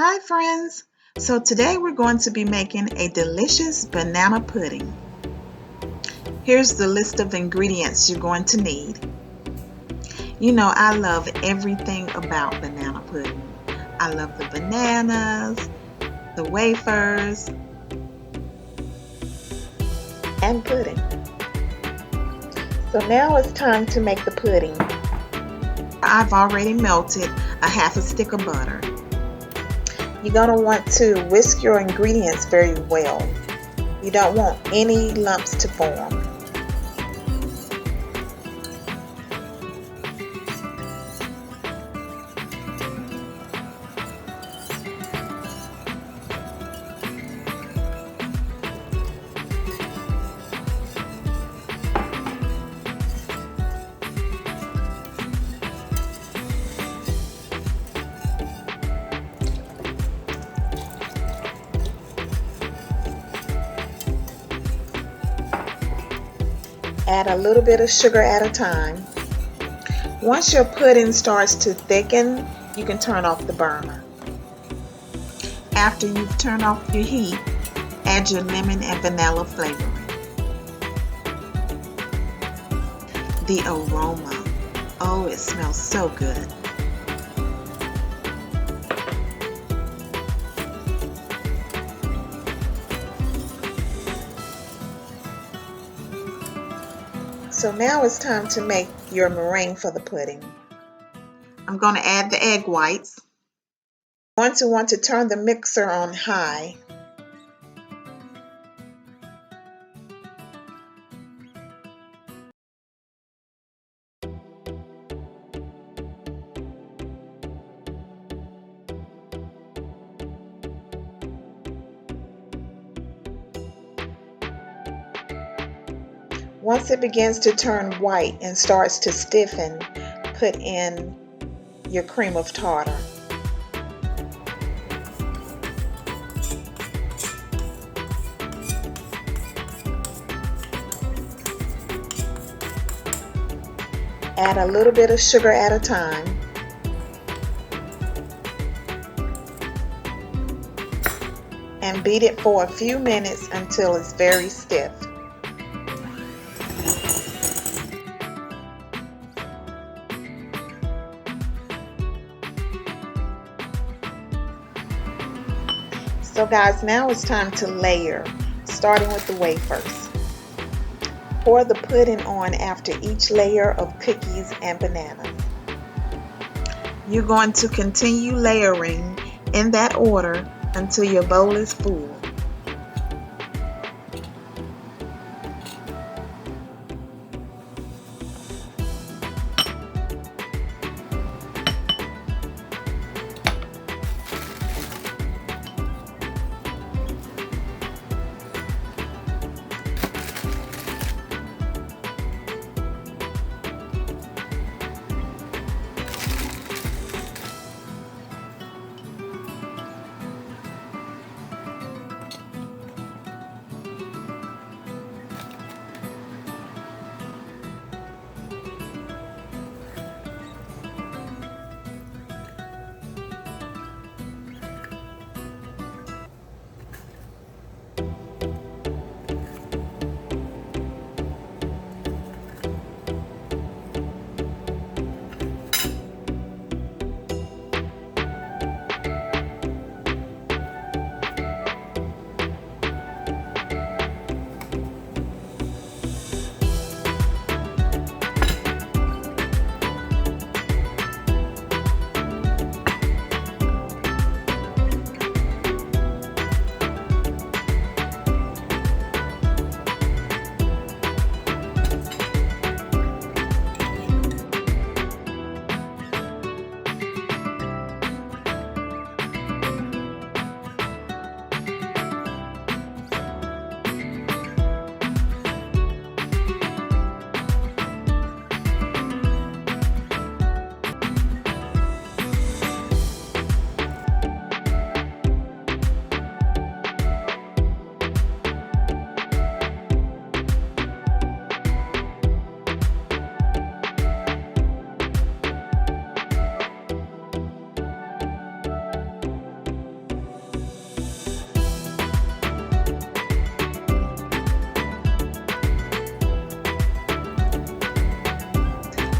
Hi friends! So today we're going to be making a delicious banana pudding. Here's the list of ingredients you're going to need. You know I love everything about banana pudding. I love the bananas, the wafers, and pudding. So now it's time to make the pudding. I've already melted a half a stick of butter. You're going to want to whisk your ingredients very well. You don't want any lumps to form. Add a little bit of sugar at a time. Once your pudding starts to thicken, you can turn off the burner. After you've turned off your heat, add your lemon and vanilla flavoring. The aroma, oh, it smells so good. So now it's time to make your meringue for the pudding. I'm going to add the egg whites. You're going to want to turn the mixer on high. Once it begins to turn white and starts to stiffen, put in your cream of tartar. Add a little bit of sugar at a time. And beat it for a few minutes until it's very stiff. So guys, now it's time to layer, starting with the wafers. Pour the pudding on after each layer of cookies and bananas. You're going to continue layering in that order until your bowl is full.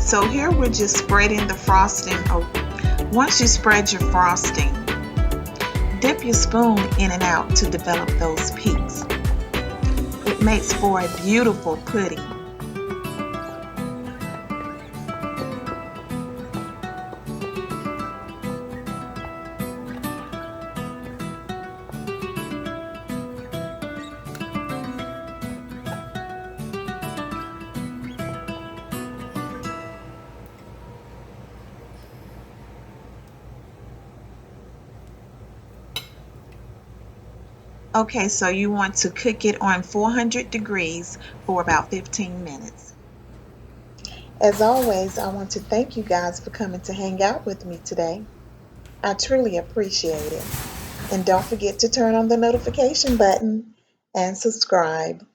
So here we're just spreading the frosting. Once you spread your frosting, dip your spoon in and out to develop those peaks. It makes for a beautiful pudding. Okay, so you want to cook it on 400 degrees for about 15 minutes. As always, I want to thank you guys for coming to hang out with me today. I truly appreciate it. And don't forget to turn on the notification button and subscribe.